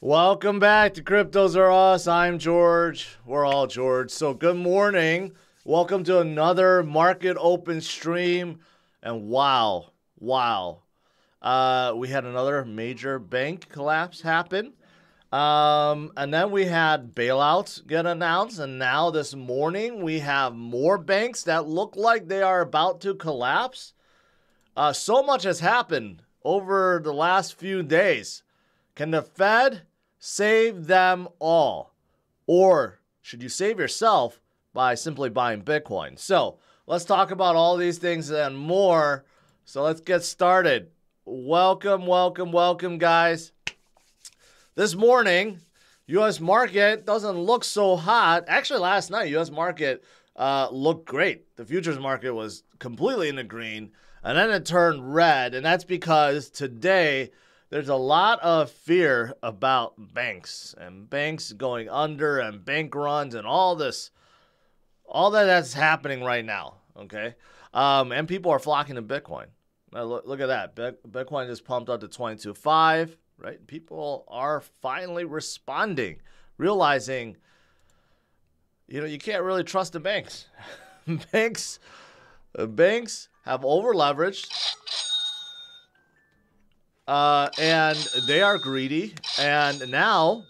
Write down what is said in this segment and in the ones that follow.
Welcome back to CryptosRUs. I'm George. We're all George. So good morning. Welcome to another market open stream. And wow. We had another major bank collapse happen. And then we had bailouts get announced. And now this morning we have more banks that look like they are about to collapse. So much has happened over the last few days. Can the Fed save them all? Or should you save yourself by simply buying Bitcoin? So let's talk about all these things and more. So let's get started. Welcome, guys. This morning, U.S. market doesn't look so hot. Actually, last night, U.S. market looked great. The futures market was completely in the green, and then it turned red. And that's because today, there's a lot of fear about banks and banks going under and bank runs and all that's happening right now, okay? And people are flocking to Bitcoin. Now look at that. Bitcoin just pumped up to 22.5, right? People are finally responding, realizing, you can't really trust the banks. Banks have over-leveraged. And they are greedy, and now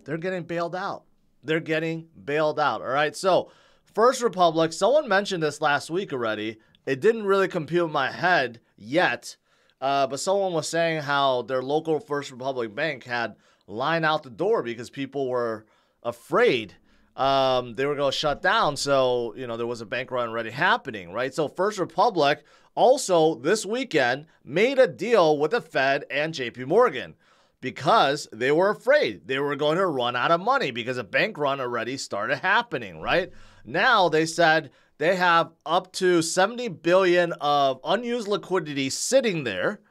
they're getting bailed out. All right, so First Republic, someone mentioned this last week already. It didn't really compute in my head yet, but someone was saying how their local First Republic bank had line out the door because people were afraid they were going to shut down. So, there was a bank run already happening, right? So First Republic also this weekend made a deal with the Fed and JP Morgan because they were afraid they were going to run out of money because a bank run already started happening, right? Now they said they have up to 70 billion of unused liquidity sitting there,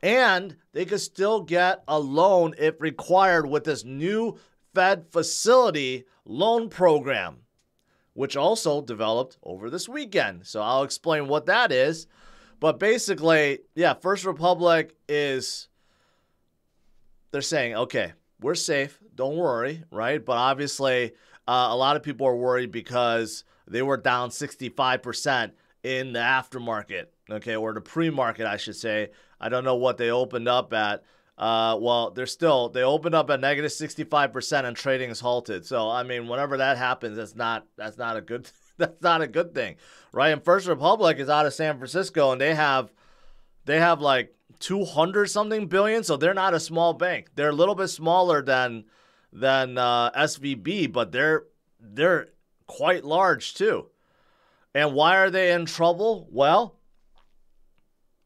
and they could still get a loan if required with this new Fed facility loan program, which also developed over this weekend. So I'll explain what that is. But basically, yeah, First Republic they're saying, okay, we're safe, don't worry, right? But obviously, a lot of people are worried because they were down 65% in the aftermarket, okay, or the pre-market, I should say. I don't know what they opened up at. Well, they opened up at negative 65% and trading is halted. So, I mean, whenever that happens, that's not a good thing, right? And First Republic is out of San Francisco, and they have like 200 something billion. So they're not a small bank. They're a little bit smaller than SVB, but they're quite large too. And why are they in trouble? Well,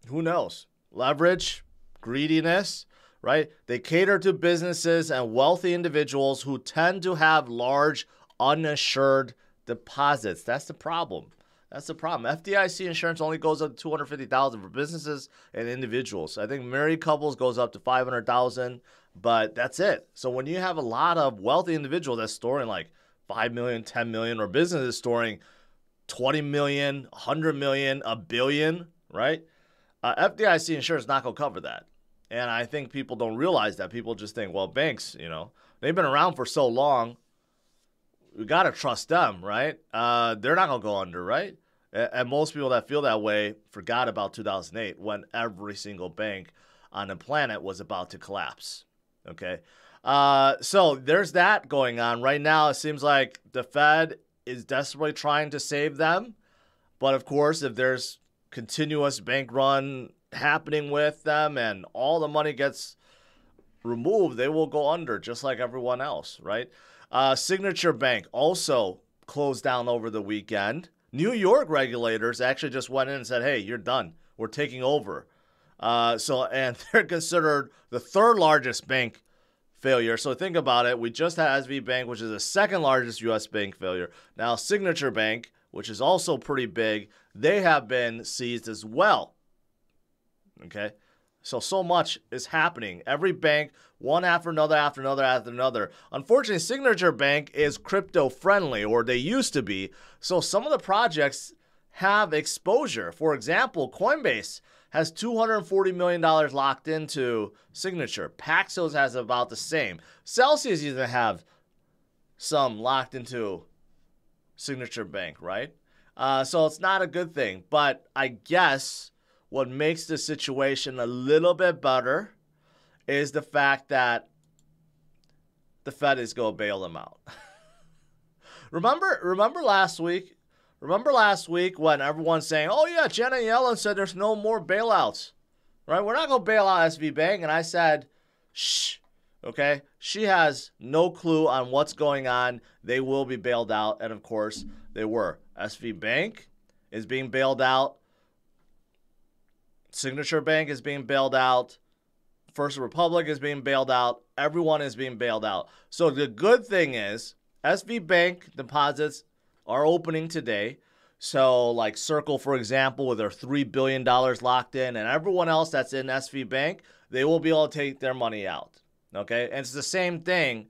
who knows? Leverage, greediness, right? They cater to businesses and wealthy individuals who tend to have large uninsured deposits. That's the problem. FDIC insurance only goes up to $250,000 for businesses and individuals. I think married couples goes up to $500,000, but that's it. So when you have a lot of wealthy individuals that's storing like 5 million, 10 million, or businesses storing 20 million, 100 million, a billion, right? FDIC insurance is not going to cover that. And I think people don't realize that. People just think, well, banks, they've been around for so long. We got to trust them, right? They're not going to go under, right? And most people that feel that way forgot about 2008 when every single bank on the planet was about to collapse, okay? So there's that going on. Right now, it seems like the Fed is desperately trying to save them. But, of course, if there's continuous bank run happening with them and all the money gets removed, they will go under just like everyone else, right? Signature Bank also closed down over the weekend. New York regulators actually just went in and said, hey, you're done. We're taking over. And they're considered the third largest bank failure. So think about it. We just had SVB Bank, which is the second largest U.S. bank failure. Now, Signature Bank, which is also pretty big, they have been seized as well. Okay? So much is happening. Every bank, one after another, after another. Unfortunately, Signature Bank is crypto-friendly, or they used to be. So some of the projects have exposure. For example, Coinbase has $240 million locked into Signature. Paxos has about the same. Celsius even have some locked into Signature Bank, right? So it's not a good thing. But I guess what makes the situation a little bit better is the fact that the Fed is going to bail them out. Remember last week? Remember last week when everyone's saying, oh yeah, Janet Yellen said there's no more bailouts, right? We're not going to bail out SVB Bank. And I said, shh, okay? She has no clue on what's going on. They will be bailed out. And of course, they were. SVB Bank is being bailed out. Signature Bank is being bailed out. First Republic is being bailed out. Everyone is being bailed out. So the good thing is SVB Bank deposits are opening today. So like Circle, for example, with their $3 billion locked in, and everyone else that's in SVB Bank, they will be able to take their money out. Okay, and it's the same thing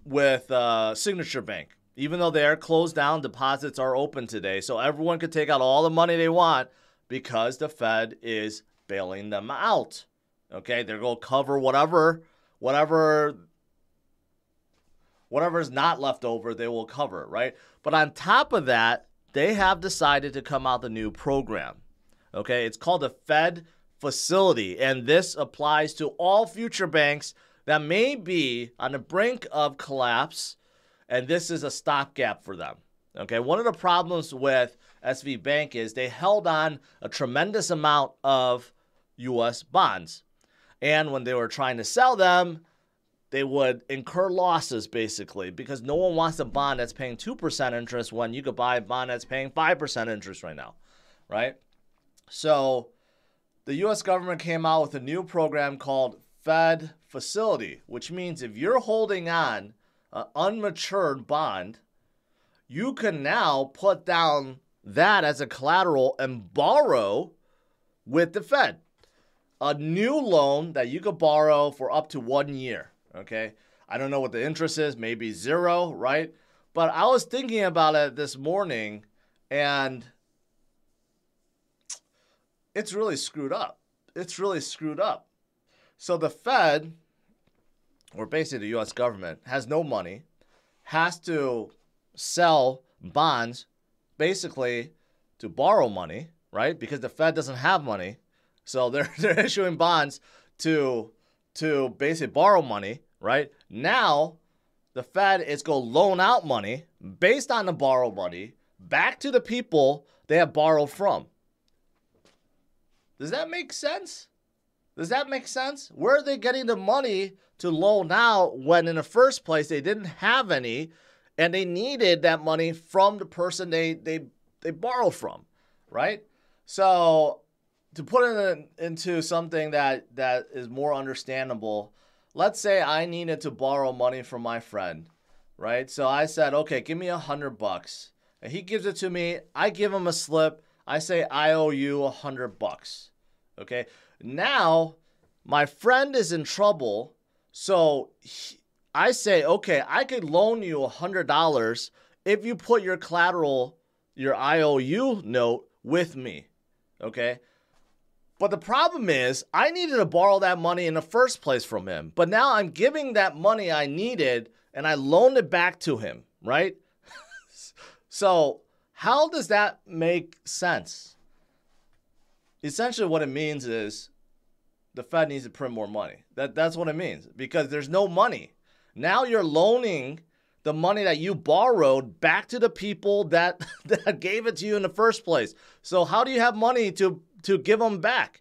with Signature Bank. Even though they are closed down, deposits are open today. So everyone could take out all the money they want because the Fed is bailing them out. Okay, they're going to cover whatever is not left over, they will cover, right? But on top of that, they have decided to come out with a new program. Okay, it's called the Fed Facility, and this applies to all future banks that may be on the brink of collapse, and this is a stopgap for them. Okay, one of the problems with SVB Bank is they held on a tremendous amount of U.S. bonds, and when they were trying to sell them, they would incur losses, basically, because no one wants a bond that's paying 2% interest when you could buy a bond that's paying 5% interest right now, right? So the U.S. government came out with a new program called Fed Facility, which means if you're holding on an unmatured bond, you can now put down that as a collateral and borrow with the Fed. A new loan that you could borrow for up to 1 year. Okay, I don't know what the interest is, maybe 0, right? But I was thinking about it this morning, and it's really screwed up. It's really screwed up. So the Fed, or basically the U.S. government, has no money, has to sell bonds basically to borrow money, right? Because the Fed doesn't have money. So they're issuing bonds to basically borrow money. Right? Now, the Fed is going to loan out money based on the borrowed money back to the people they have borrowed from. Does that make sense? Does that make sense? Where are they getting the money to loan out when in the first place they didn't have any and they needed that money from the person they borrowed from, right? So to put it into something that is more understandable, let's say I needed to borrow money from my friend, right? So I said, okay, give me $100. And he gives it to me. I give him a slip. I say, I owe you $100. Okay. Now my friend is in trouble. So I say, okay, I could loan you $100 if you put your collateral, your IOU note with me. Okay. But the problem is, I needed to borrow that money in the first place from him. But now I'm giving that money I needed, and I loaned it back to him, right? So how does that make sense? Essentially what it means is the Fed needs to print more money. That's what it means, because there's no money. Now you're loaning the money that you borrowed back to the people that gave it to you in the first place. So how do you have money to give them back?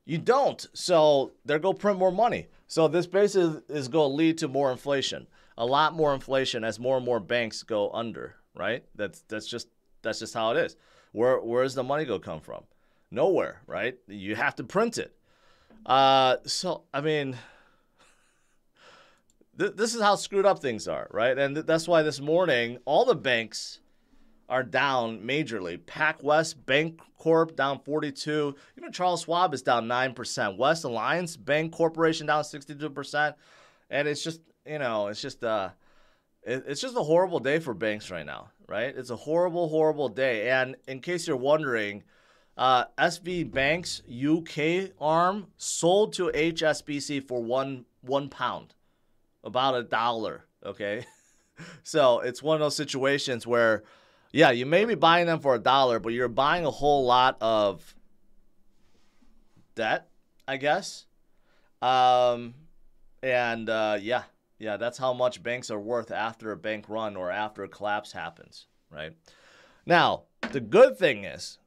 You don't. So they're going to print more money. So this basically is going to lead to more inflation, a lot more inflation as more and more banks go under, right? That's just how it is. Where's the money going to come from? Nowhere, right? You have to print it. So, I mean, this is how screwed up things are, right? And that's why this morning, all the banks are down majorly. PacWest Bank Corp down 42. Even Charles Schwab is down 9%. West Alliance Bank Corporation down 62%. And it's just, it's just a horrible day for banks right now, right? It's a horrible, horrible day. And in case you're wondering, SV Bank's UK arm sold to HSBC for one pound, about $1. Okay, so it's one of those situations where, yeah, you may be buying them for $1, but you're buying a whole lot of debt, I guess. Yeah, that's how much banks are worth after a bank run or after a collapse happens, right? Now, the good thing is,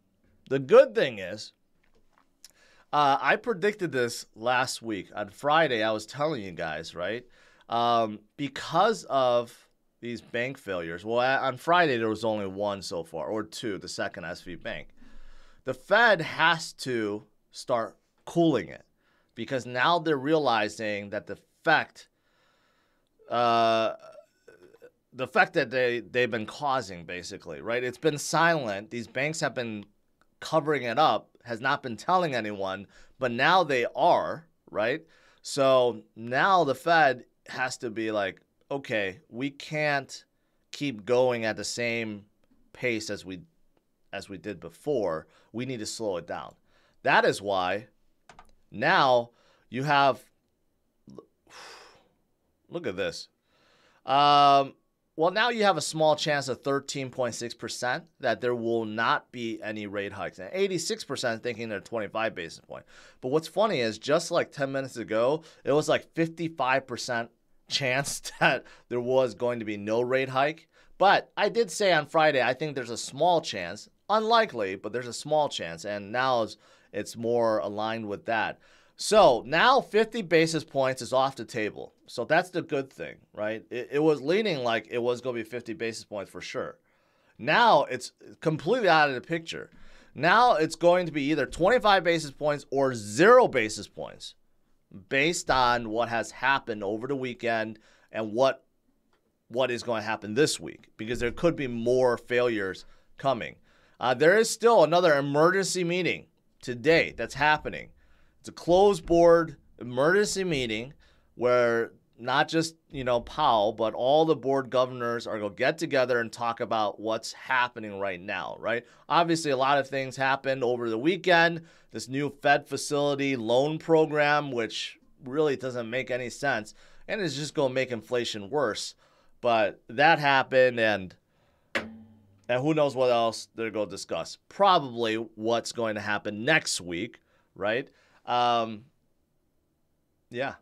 I predicted this last week. On Friday, I was telling you guys, right? Because of these bank failures, well, on Friday, there was only one so far, or two, the second SV Bank. The Fed has to start cooling it because now they're realizing that the effect that they've been causing, basically, right? It's been silent. These banks have been covering it up, has not been telling anyone, but now they are, right? So now the Fed has to be like, okay, we can't keep going at the same pace as we did before. We need to slow it down. That is why now you have, look at this. Well, now you have a small chance of 13.6% that there will not be any rate hikes. And 86% thinking they're 25 basis points. But what's funny is just like 10 minutes ago, it was like 55% chance that there was going to be no rate hike. But I did say on Friday, I think there's a small chance, unlikely, but there's a small chance. And now it's more aligned with that. So now 50 basis points is off the table. So that's the good thing, right? It was leaning like it was going to be 50 basis points for sure. Now it's completely out of the picture. Now it's going to be either 25 basis points or 0 basis points based on what has happened over the weekend and what is going to happen this week, because there could be more failures coming. There is still another emergency meeting today that's happening. It's a closed board emergency meeting where not just, Powell, but all the board governors are going to get together and talk about what's happening right now, right? Obviously, a lot of things happened over the weekend. This new Fed facility loan program, which really doesn't make any sense, and it's just going to make inflation worse. But that happened, and who knows what else they're going to discuss. Probably what's going to happen next week, right? Yeah.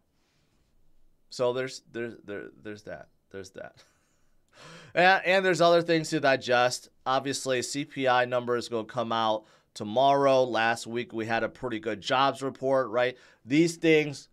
So there's that. And there's other things to digest. Obviously, CPI number is going to come out tomorrow. Last week we had a pretty good jobs report, right? These things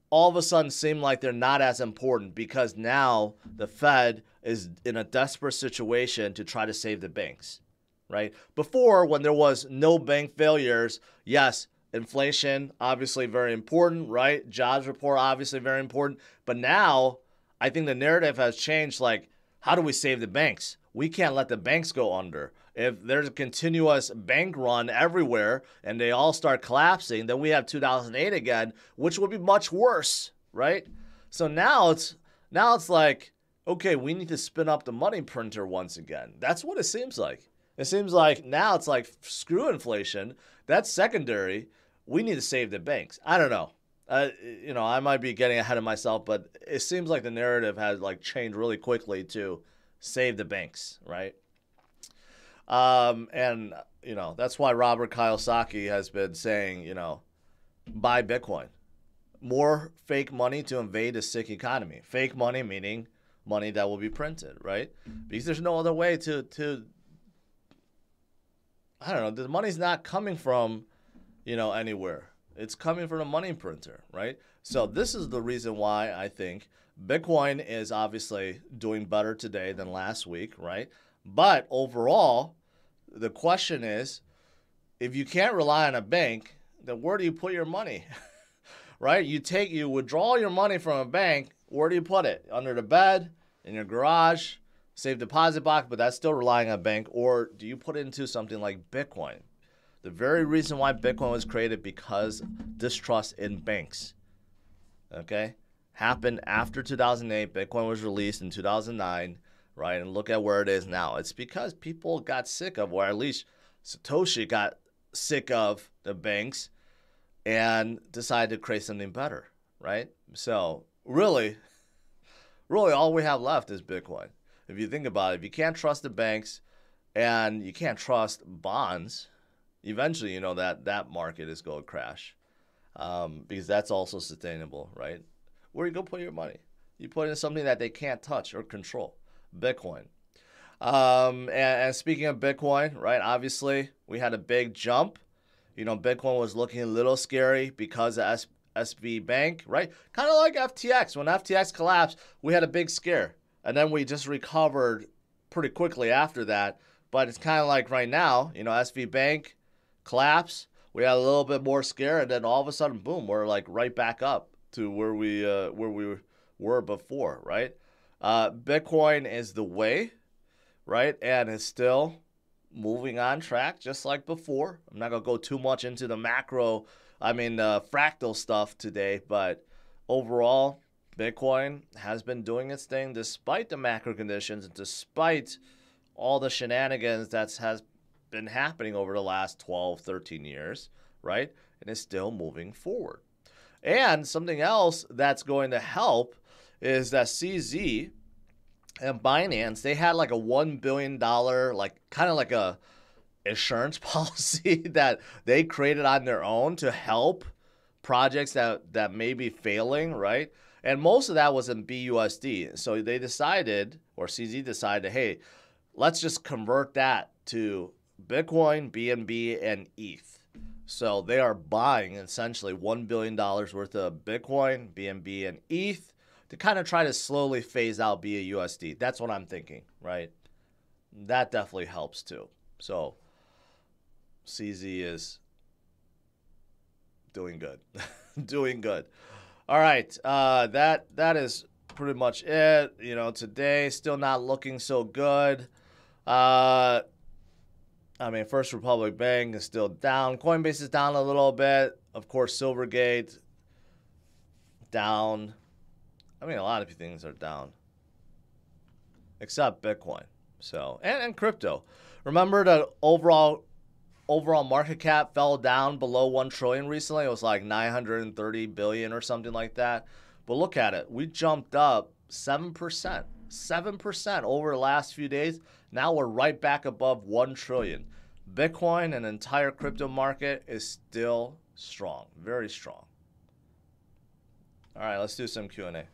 all of a sudden seem like they're not as important because now the Fed is in a desperate situation to try to save the banks, right? Before, when there was no bank failures, yes, inflation, obviously very important, right? Jobs report, obviously very important. But now, I think the narrative has changed, like, how do we save the banks? We can't let the banks go under. If there's a continuous bank run everywhere and they all start collapsing, then we have 2008 again, which would be much worse, right? So now it's like, okay, we need to spin up the money printer once again. That's what it seems like. It seems like now it's like, screw inflation. That's secondary. We need to save the banks. I don't know. I might be getting ahead of myself, but it seems like the narrative has changed really quickly to save the banks, right? And that's why Robert Kiyosaki has been saying, buy Bitcoin. More fake money to invade a sick economy. Fake money meaning money that will be printed, right? Because there's no other way to I don't know, the money's not coming from, anywhere. It's coming from a money printer, right? So this is the reason why I think Bitcoin is obviously doing better today than last week, right? But overall, the question is, if you can't rely on a bank, then where do you put your money, right? You withdraw your money from a bank, where do you put it? Under the bed, in your garage, safe deposit box, but that's still relying on a bank, or do you put it into something like Bitcoin? The very reason why Bitcoin was created, because distrust in banks, okay? Happened after 2008. Bitcoin was released in 2009, right? And look at where it is now. It's because people got sick of, or at least Satoshi got sick of the banks and decided to create something better, right? So really all we have left is Bitcoin. If you think about it, if you can't trust the banks and you can't trust bonds, eventually that market is going to crash, because that's also sustainable, right? Where you go put your money? You put it in something that they can't touch or control, Bitcoin. And speaking of Bitcoin, right? Obviously, we had a big jump. Bitcoin was looking a little scary because of SVB Bank, right? Kind of like FTX. When FTX collapsed, we had a big scare, and then we just recovered pretty quickly after that. But it's kind of like right now, SVB Bank collapse. We had a little bit more scare, and then all of a sudden, boom, we're like right back up to where we were before, right? Bitcoin is the way, right? And it's still moving on track just like before. I'm not going to go too much into the fractal stuff today, but overall, Bitcoin has been doing its thing despite the macro conditions, despite all the shenanigans that has been happening over the last 12, 13 years, right? And it's still moving forward. And something else that's going to help is that CZ and Binance, they had like a $1 billion, kind of like a insurance policy that they created on their own to help projects that may be failing, right? And most of that was in BUSD. So they decided, or CZ decided, hey, let's just convert that to Bitcoin, BNB, and ETH. So they are buying essentially $1 billion worth of Bitcoin, BNB, and ETH to kind of try to slowly phase out BUSD. That's what I'm thinking, right? That definitely helps too. So CZ is doing good. Doing good. All right. That is pretty much it. Today still not looking so good. First Republic Bank is still down. Coinbase is down a little bit. Of course, Silvergate down. A lot of things are down, except Bitcoin. So and crypto. Remember the overall market cap fell down below 1 trillion recently. It was like 930 billion or something like that. But look at it. We jumped up 7%. 7% over the last few days. Now we're right back above 1 trillion. Bitcoin and the entire crypto market is still strong, very strong. All right, let's do some Q&A.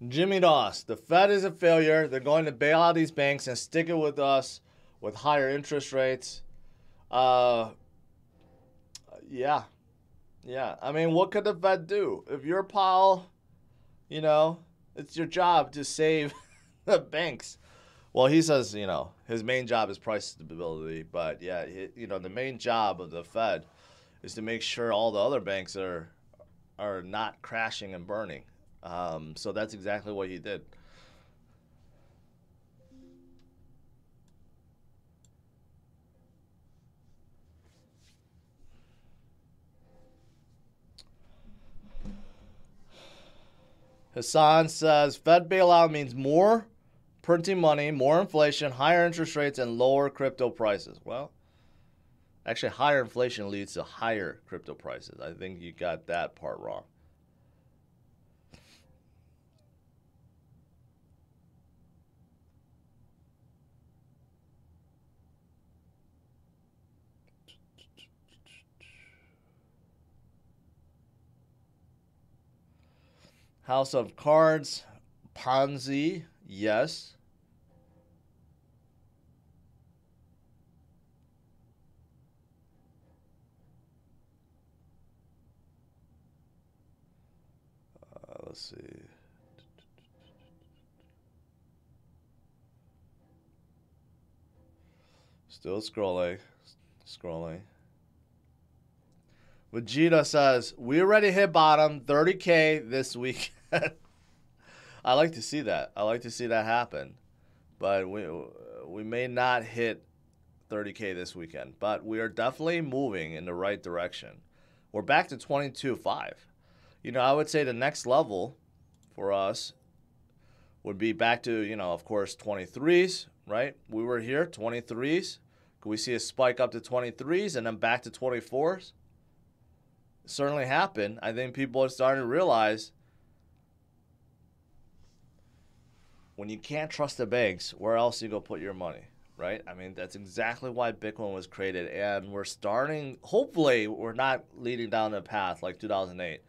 Jimmy Doss, the Fed is a failure. They're going to bail out these banks and stick it with us with higher interest rates. Yeah. What could the Fed do? If you're Powell, it's your job to save the banks. Well, he says, his main job is price stability. But yeah, the main job of the Fed is to make sure all the other banks are not crashing and burning. So that's exactly what he did. Hassan says Fed bailout means more printing money, more inflation, higher interest rates, and lower crypto prices. Well, actually, higher inflation leads to higher crypto prices. I think you got that part wrong. House of Cards, Ponzi, yes. Let's see. Still scrolling. Scrolling. Vegeta says, we already hit bottom, 30K this week. I like to see that. I like to see that happen. But we may not hit 30K this weekend. But we are definitely moving in the right direction. We're back to 22.5. You know, I would say the next level for us would be back to, you know, of course, 23s, right? We were here, 23s. Could we see a spike up to 23s and then back to 24s? Certainly happened. I think people are starting to realize when you can't trust the banks, where else you go put your money, right? I mean, that's exactly why Bitcoin was created. And we're starting, hopefully, we're not leading down the path like 2008,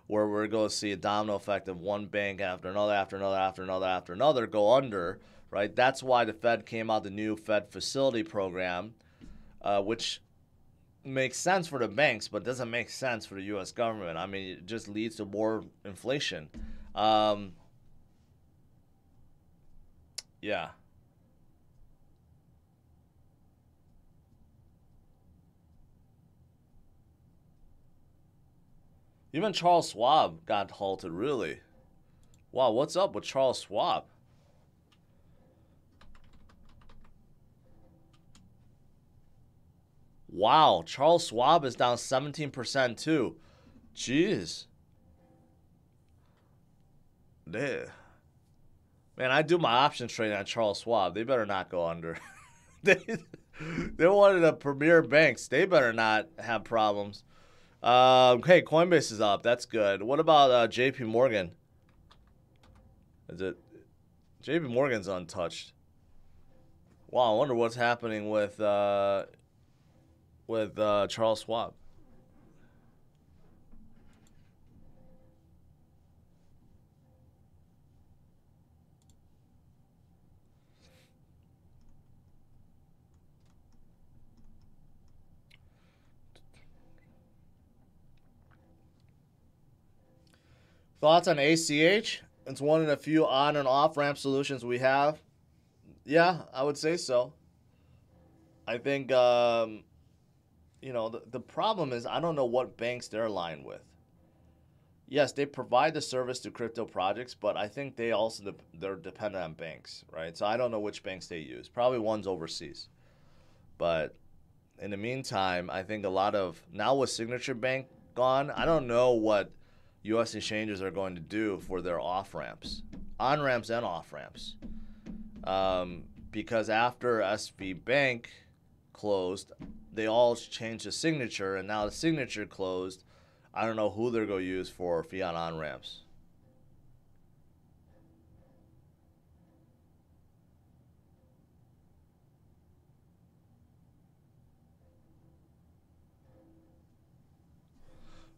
where we're going to see a domino effect of one bank after another, after another, after another, after another go under, right? That's why the Fed came out the new Fed facility program, which makes sense for the banks, but doesn't make sense for the U.S. government. I mean, it just leads to more inflation. Yeah. Even Charles Schwab got halted, really. Wow, what's up with Charles Schwab? Wow, Charles Schwab is down 17% too. Jeez. Man, I do my options trading on Charles Schwab. They better not go under. They're one of the premier banks. They better not have problems. Okay, Coinbase is up. That's good. What about JP Morgan? Is it JP Morgan's untouched? Wow, I wonder what's happening with Charles Schwab. Thoughts on ACH? It's one of the few on and off ramp solutions we have. Yeah, I would say so. I think, you know, the problem is I don't know what banks they're aligned with. Yes, they provide the service to crypto projects, but I think they also they're dependent on banks, right? So I don't know which banks they use. Probably ones overseas. But in the meantime, I think a lot of, now with Signature Bank gone, I don't know what U.S. exchanges are going to do for their off-ramps, on-ramps and off-ramps. Because after SVB Bank closed, they all changed the signature, and now the signature closed. I don't know who they're going to use for fiat on-ramps.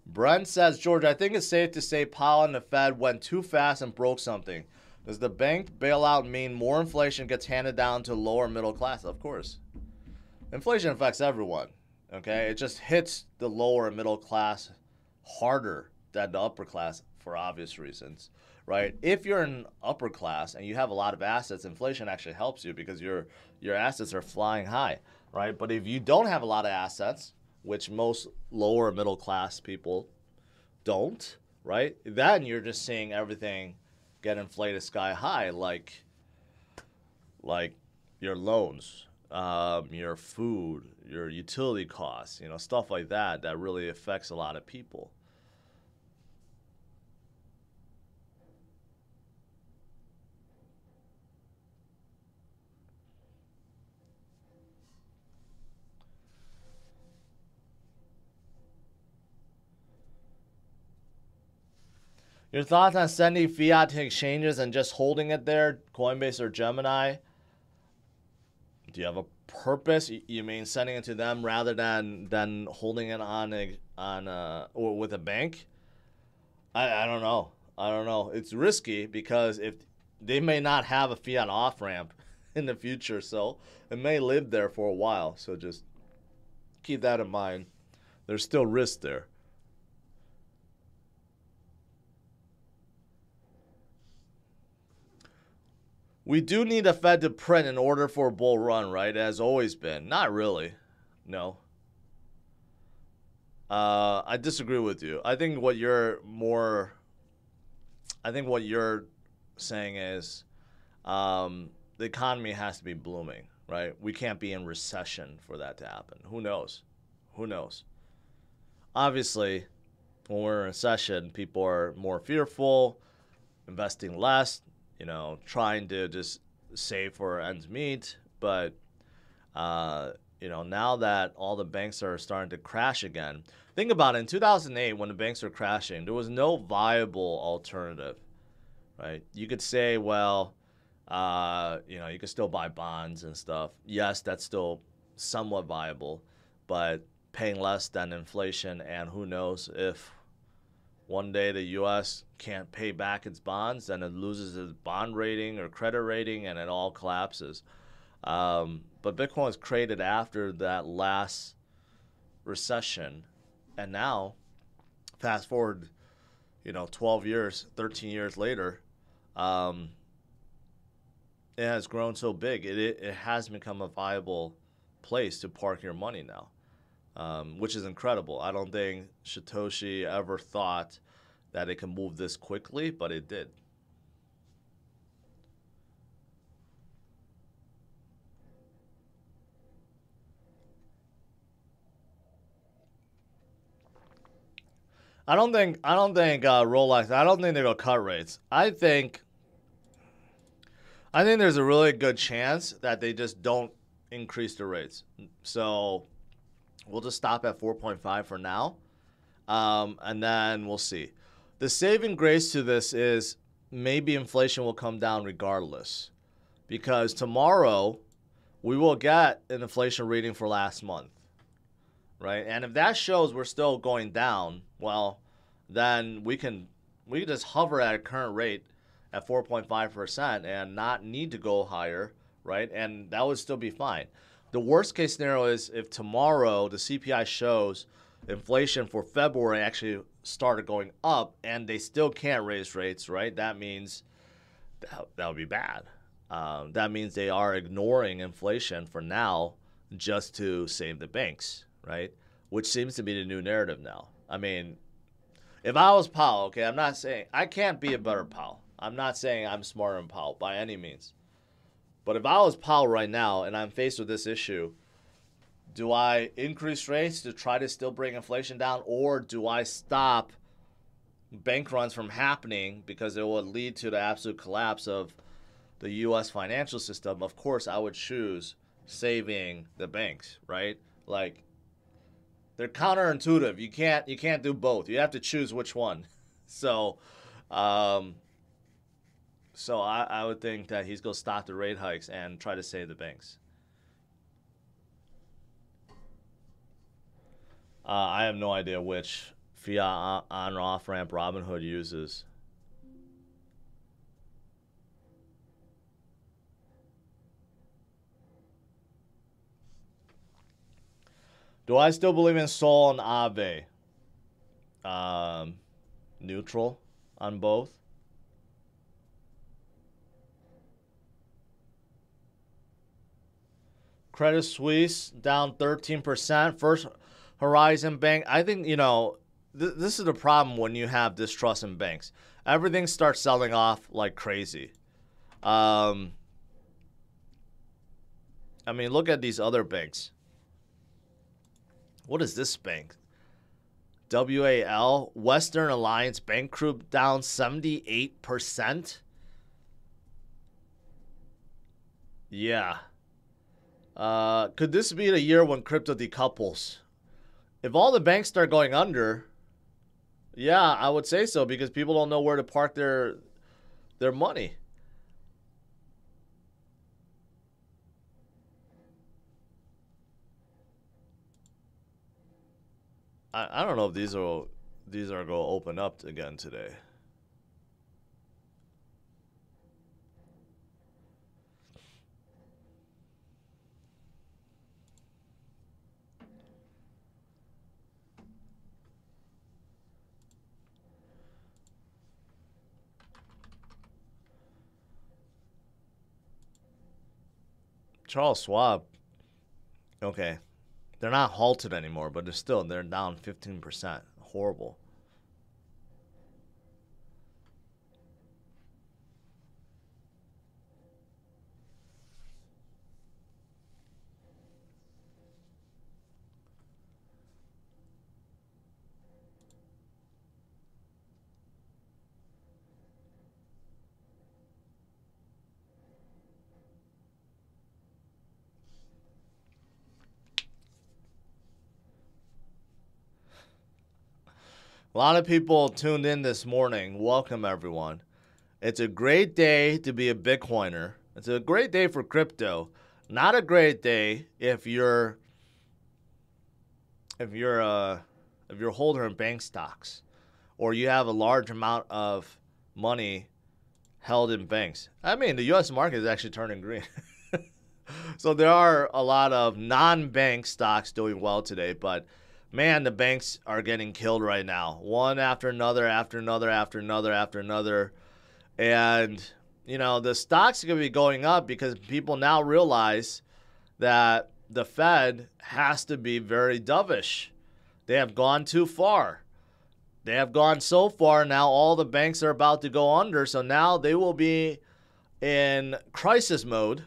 Brent says, George, I think it's safe to say Powell and the Fed went too fast and broke something. Does the bank bailout mean more inflation gets handed down to lower middle class? Of course. Inflation affects everyone, okay? It just hits the lower middle class harder than the upper class for obvious reasons, right? If you're in upper class and you have a lot of assets, inflation actually helps you because your assets are flying high, right? But if you don't have a lot of assets, which most lower middle class people don't, right? Then you're just seeing everything get inflated sky high, like your loans, your food, your utility costs, you know, stuff like that, that really affects a lot of people. Your thoughts on sending fiat to exchanges and just holding it there, Coinbase or Gemini? Do you have a purpose? You mean sending it to them rather than holding it on or with a bank? I don't know. I don't know. It's risky because if they may not have a fiat off ramp in the future, so it may live there for a while. So just keep that in mind. There's still risk there. We do need the Fed to print in order for a bull run, right? It has always been. Not really. No. I disagree with you. I think what you're saying is the economy has to be blooming, right? We can't be in recession for that to happen. Who knows? Who knows? Obviously, when we're in recession, people are more fearful, investing less, trying to just save for ends meet. But, now that all the banks are starting to crash again, think about it. In 2008, when the banks were crashing, there was no viable alternative, right? You could say, well, you could still buy bonds and stuff. Yes, that's still somewhat viable, but paying less than inflation, and who knows if one day the U.S. can't pay back its bonds, then it loses its bond rating or credit rating, and it all collapses. But Bitcoin was created after that last recession, and now, fast forward, 12 years, 13 years later, it has grown so big. It has become a viable place to park your money now. Which is incredible. I don't think Satoshi ever thought that it can move this quickly, but it did. I don't think Rolex. I don't think they're gonna cut rates. I think there's a really good chance that they just don't increase the rates. So we'll just stop at 4.5 for now, and then we'll see. The saving grace to this is maybe inflation will come down regardless, because tomorrow we will get an inflation reading for last month, right? And if that shows we're still going down, well, then we can just hover at a current rate at 4.5% and not need to go higher, right? And that would still be fine. The worst case scenario is if tomorrow the CPI shows inflation for February actually started going up and they still can't raise rates, right? That means that would be bad. That means they are ignoring inflation for now just to save the banks, right? Which seems to be the new narrative now. I mean, if I was Powell, okay, I'm not saying I can't be a better Powell. I'm not saying I'm smarter than Powell by any means. But if I was Powell right now and I'm faced with this issue, do I increase rates to try to still bring inflation down, or do I stop bank runs from happening because it would lead to the absolute collapse of the U.S. financial system? Of course, I would choose saving the banks, right? Like, they're counterintuitive. You can't do both. You have to choose which one. So I would think that he's going to stop the rate hikes and try to save the banks. I have no idea which fiat on or off ramp Robinhood uses. Do I still believe in Sol and Aave? Neutral on both. Credit Suisse down 13%. First Horizon Bank. I think, this is the problem when you have distrust in banks. Everything starts selling off like crazy. I mean, look at these other banks. What is this bank? WAL, Western Alliance Bank Group, down 78%. Yeah. Could this be the year when crypto decouples? If all the banks start going under, yeah, I would say so, because people don't know where to park their money. I don't know if these are going to open up again today. Charles Schwab, okay, they're not halted anymore, but they're down 15%. Horrible. A lot of people tuned in this morning. Welcome, everyone. It's a great day to be a Bitcoiner. It's a great day for crypto. Not a great day if you're a holder in bank stocks or you have a large amount of money held in banks. I mean, the U.S. market is actually turning green. So there are a lot of non-bank stocks doing well today, but man, the banks are getting killed right now. One after another, after another, after another, after another. And, you know, the stocks are going to be going up because people now realize that the Fed has to be very dovish. They have gone too far. They have gone so far, now all the banks are about to go under. So now they will be in crisis mode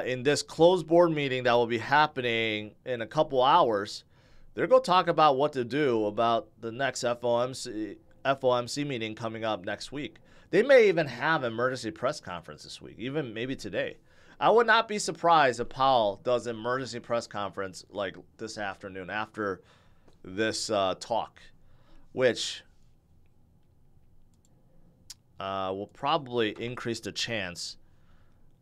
in this closed board meeting that will be happening in a couple hours. They're going to talk about what to do about the next FOMC meeting coming up next week. They may even have an emergency press conference this week, even maybe today. I would not be surprised if Powell does an emergency press conference like this afternoon after this talk, which will probably increase the chance.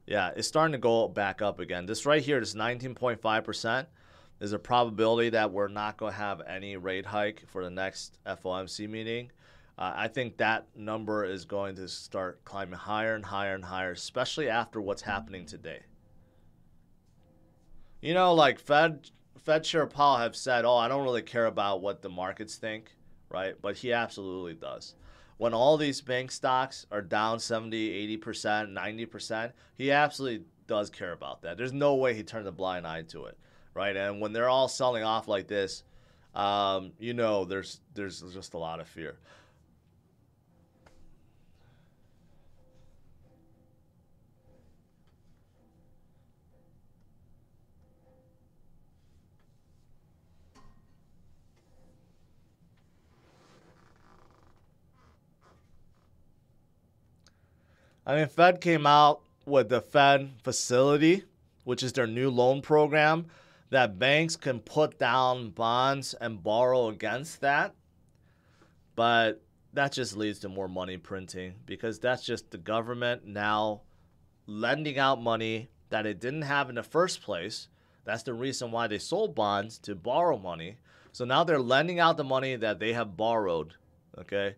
Yeah, it's starting to go back up again. This right here, this 19.5%. There's a probability that we're not going to have any rate hike for the next FOMC meeting. I think that number is going to start climbing higher and higher and higher, especially after what's happening today. You know, like Fed Chair Powell have said, oh, I don't really care about what the markets think, right? But he absolutely does. When all these bank stocks are down 70, 80%, 90%, he absolutely does care about that. There's no way he turned a blind eye to it. Right, and when they're all selling off like this, you know, there's just a lot of fear. I mean, Fed came out with the Fed Facility, which is their new loan program, that banks can put down bonds and borrow against that. But that just leads to more money printing because that's just the government now lending out money that it didn't have in the first place. That's the reason why they sold bonds, to borrow money. So now they're lending out the money that they have borrowed, okay?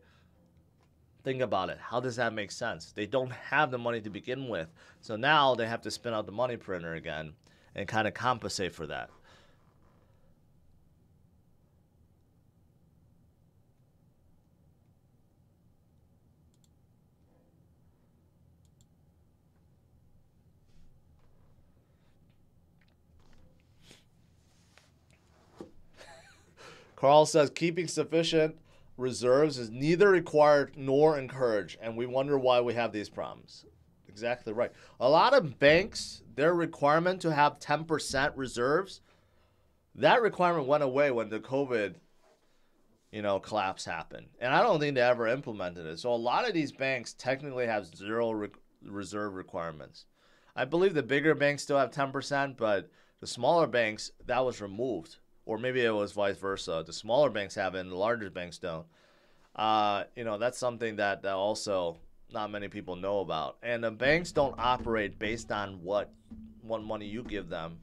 Think about it. How does that make sense? They don't have the money to begin with. So now they have to spin out the money printer again and kind of compensate for that. Carl says keeping sufficient reserves is neither required nor encouraged, and we wonder why we have these problems. Exactly right. A lot of banks, their requirement to have 10% reserves, that requirement went away when the COVID, collapse happened. And I don't think they ever implemented it. So a lot of these banks technically have zero reserve requirements. I believe the bigger banks still have 10%, but the smaller banks, that was removed. Or maybe it was vice versa. The smaller banks have it and the larger banks don't. That's something that also not many people know about. And the banks don't operate based on what money you give them.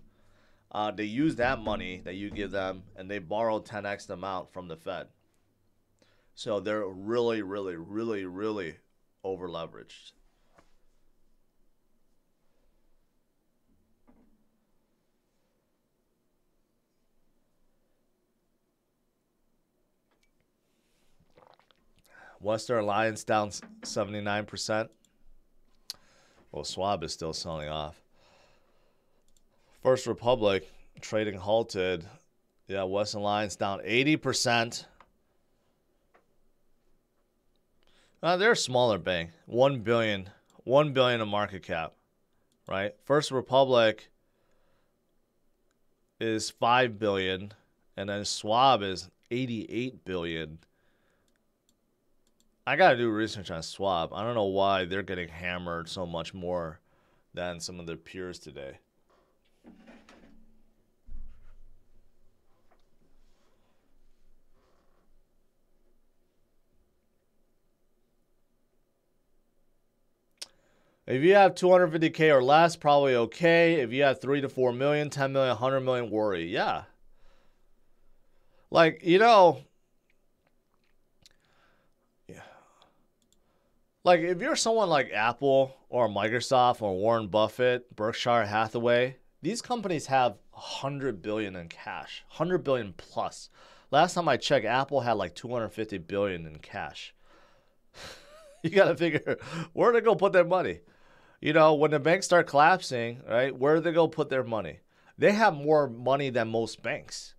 They use that money that you give them and they borrow 10x the amount from the Fed. So they're really, really, really, really over leveraged. Western Alliance down 79%. Well, Schwab is still selling off. First Republic trading halted. Yeah, Western Alliance down 80%. They're a smaller bank. 1 billion in market cap, right? First Republic is 5 billion, and then Schwab is 88 billion. I got to do research on Schwab. I don't know why they're getting hammered so much more than some of their peers today. If you have 250K or less, probably okay. If you have 3 to 4 million, 10 million, 100 million, worry. Yeah. Like, you know, yeah. Like if you're someone like Apple or Microsoft or Warren Buffett, Berkshire Hathaway, these companies have 100 billion in cash, 100 billion plus. Last time I checked, Apple had like 250 billion in cash. You got to figure where to go put their money. You know, when the banks start collapsing, right, where do they go put their money? They have more money than most banks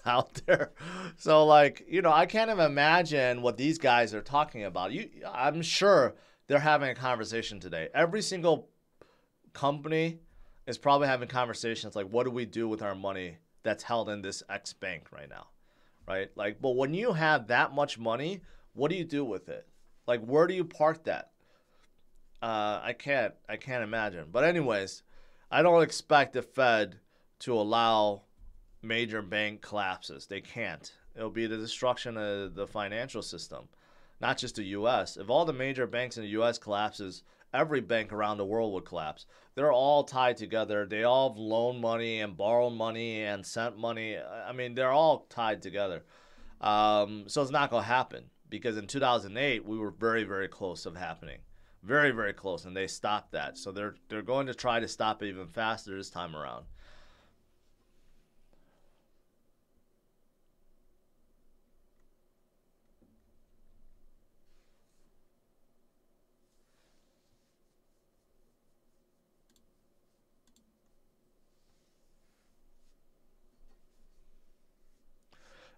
out there. So, like, you know, I can't even imagine what these guys are talking about. I'm sure they're having a conversation today. Every single company is probably having conversations like, what do we do with our money that's held in this X bank right now, right? Like, but when you have that much money, what do you do with it? Like, where do you park that? I can't imagine. But anyways, I don't expect the Fed to allow major bank collapses. They can't. It'll be the destruction of the financial system, not just the U.S. If all the major banks in the U.S. collapses, every bank around the world would collapse. They're all tied together. They all have loan money and borrow money and sent money. I mean, they're all tied together. So it's not going to happen because in 2008, we were very, very close of happening. Very, very close, and they stopped that. So they're going to try to stop it even faster this time around.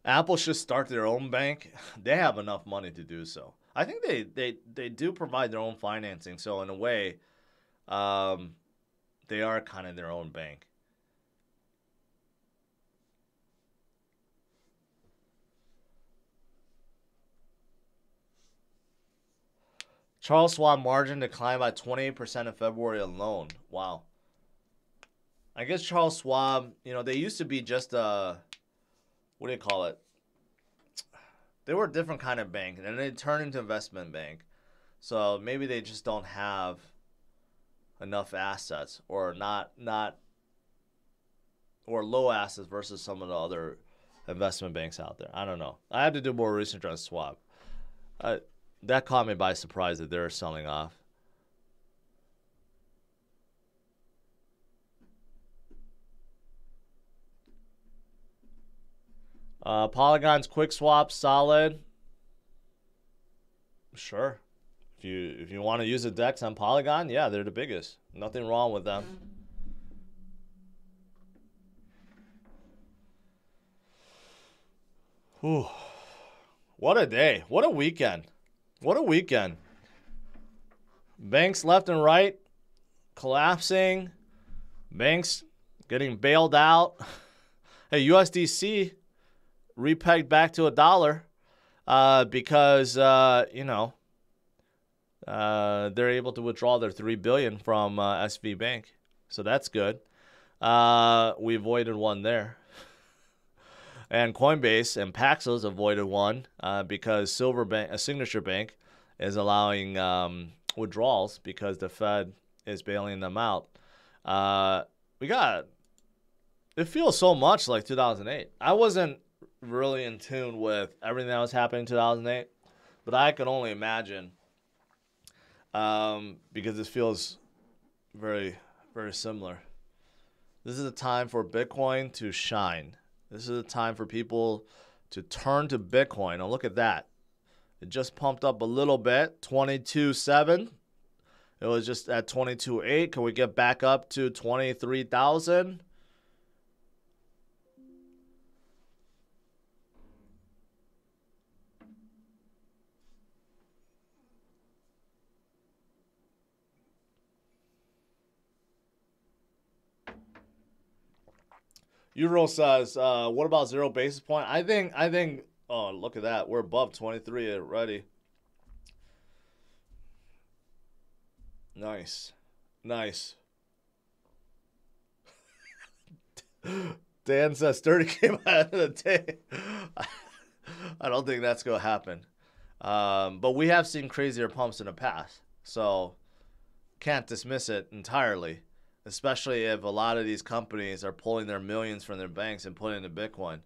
Apple should start their own bank. They have enough money to do so. I think they do provide their own financing. So in a way, they are kind of their own bank. Charles Schwab margin declined by 28% in February alone. Wow. I guess Charles Schwab, you know, they used to be just a, what do you call it? They were a different kind of bank, and then they turned into investment bank. So maybe they just don't have enough assets, or not, or low assets versus some of the other investment banks out there. I don't know. I have to do more research on Schwab. That caught me by surprise that they're selling off. Polygon's quick swap solid. Sure. If you want to use a DEX on Polygon, yeah, they're the biggest. Nothing wrong with them. Whew. What a day. What a weekend. What a weekend. Banks left and right collapsing. Banks getting bailed out. Hey, USDC repegged back to $1 because, you know, they're able to withdraw their $3 billion from SV Bank. So that's good. We avoided one there. And Coinbase and Paxos avoided one because Signature Bank is allowing withdrawals because the Fed is bailing them out. It feels so much like 2008. I wasn't really in tune with everything that was happening in 2008, but I can only imagine because it feels very, very similar. This is a time for Bitcoin to shine. This is a time for people to turn to Bitcoin. Now look at that. It just pumped up a little bit, 22.7. It was just at 22.8. Can we get back up to 23,000? Euro says, what about 0 basis point? I think, oh, look at that. We're above 23 already. Nice. Nice. Dan says 30 came out of the day. I don't think that's going to happen. But we have seen crazier pumps in the past. So can't dismiss it entirely, especially if a lot of these companies are pulling their millions from their banks and putting into Bitcoin.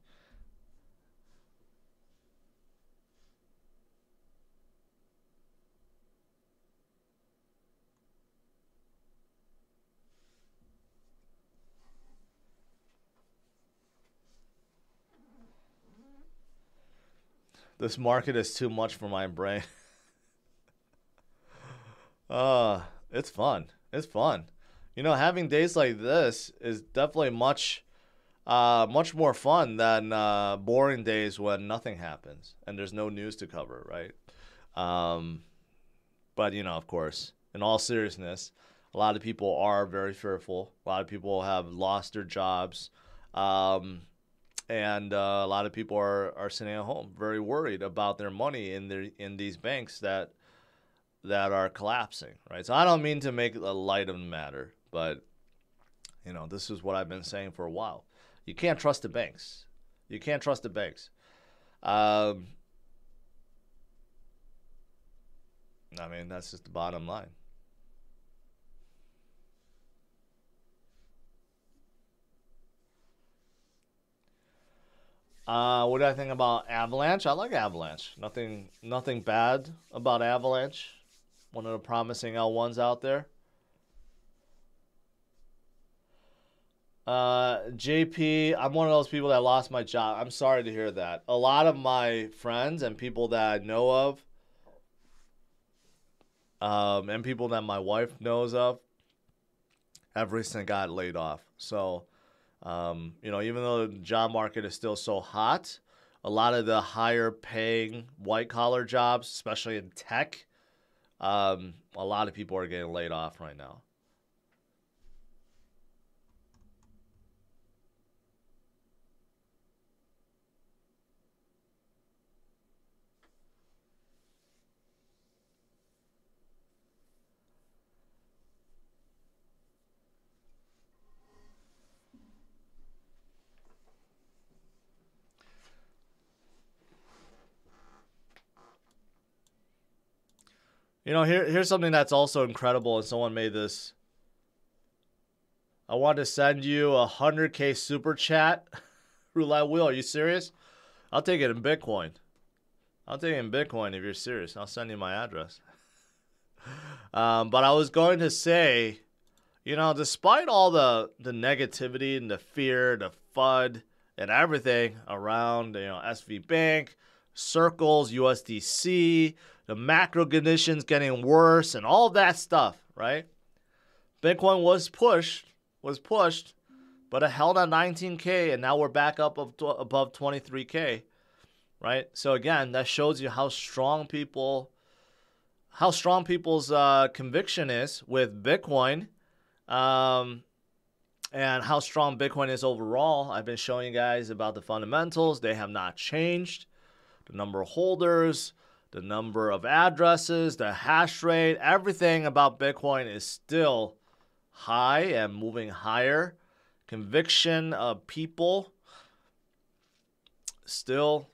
This market is too much for my brain. It's fun. It's fun. You know, having days like this is definitely much more fun than boring days when nothing happens and there's no news to cover, right? But, you know, of course, in all seriousness, a lot of people are very fearful. A lot of people have lost their jobs. And a lot of people are sitting at home very worried about their money in these banks that are collapsing, right? So I don't mean to make a light of the matter, but, you know, this is what I've been saying for a while. You can't trust the banks. You can't trust the banks. I mean, that's just the bottom line. What do I think about Avalanche? I like Avalanche. Nothing bad about Avalanche. One of the promising L1s out there. JP, I'm one of those people that lost my job. I'm sorry to hear that. A lot of my friends and people that I know of, and people that my wife knows of, have recently got laid off. So, you know, even though the job market is still so hot, a lot of the higher paying white collar jobs, especially in tech, a lot of people are getting laid off right now. You know, here's something that's also incredible, and someone made this. I want to send you a 100K super chat. Roulette wheel, are you serious? I'll take it in Bitcoin. I'll take it in Bitcoin if you're serious. I'll send you my address. But I was going to say, you know, despite all the negativity and the fear, the FUD, and everything around, you know, SV Bank, Circles, USDC, the macro conditions getting worse, and all that stuff, right? Bitcoin was pushed, but it held at 19K, and now we're back up above 23K, right? So again, that shows you how strong people's conviction is with Bitcoin, and how strong Bitcoin is overall. I've been showing you guys about the fundamentals. They have not changed. The number of holders, the number of addresses, the hash rate, everything about Bitcoin is still high and moving higher. Conviction of people still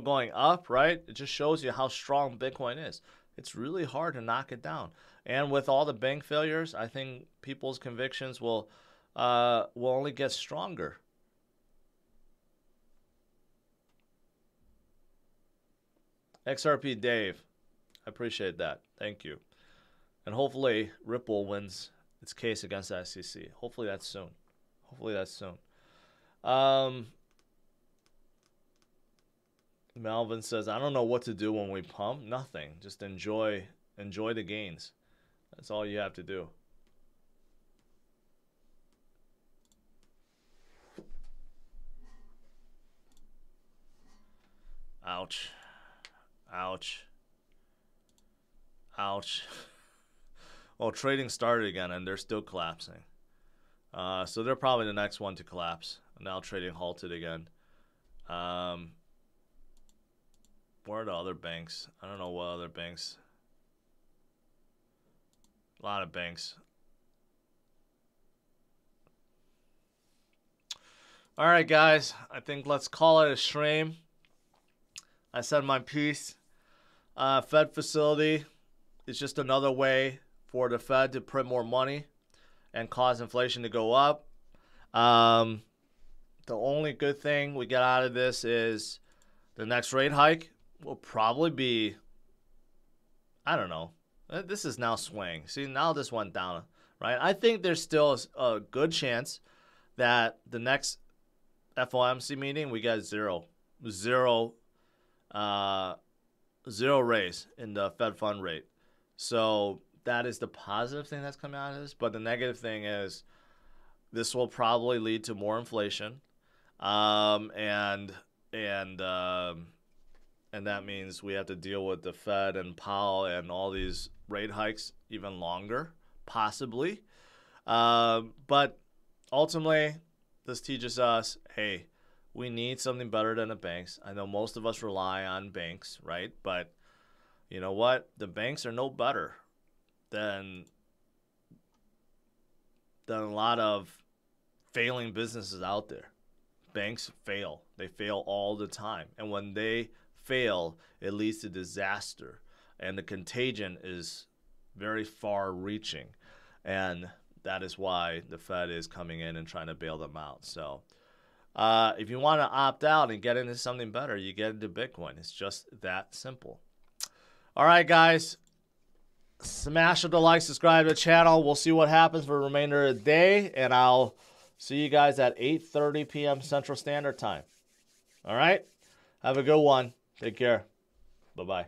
going up, right? It just shows you how strong Bitcoin is. It's really hard to knock it down. And with all the bank failures, I think people's convictions will only get stronger. XRP Dave, I appreciate that. Thank you. And hopefully Ripple wins its case against the SEC. Hopefully that's soon. Melvin says, I don't know what to do when we pump. Nothing. Just enjoy the gains. That's all you have to do. Ouch. Well, trading started again and they're still collapsing. So they're probably the next one to collapse. Now trading halted again. Where are the other banks? I don't know what other banks. A lot of banks. All right, guys. I think let's call it a stream. I said my piece. Fed facility is just another way for the Fed to print more money and cause inflation to go up. The only good thing we get out of this is the next rate hike will probably be, I don't know. This is now swaying. See, now this went down, right? I think there's still a good chance that the next FOMC meeting we get zero raise in the Fed fund rate. So that is the positive thing that's coming out of this. But the negative thing is this will probably lead to more inflation, and that means we have to deal with the Fed and Powell and all these rate hikes even longer, possibly. But ultimately, this teaches us, hey, we need something better than the banks. I know most of us rely on banks, right? But you know what? The banks are no better than a lot of failing businesses out there. Banks fail. They fail all the time. And when they fail, it leads to disaster. And the contagion is very far reaching. And that is why the Fed is coming in and trying to bail them out. So if you want to opt out and get into something better, you get into Bitcoin. It's just that simple. All right, guys. Smash the like, subscribe to the channel. We'll see what happens for the remainder of the day. And I'll see you guys at 8:30 p.m. Central Standard Time. All right? Have a good one. Take care. Bye-bye.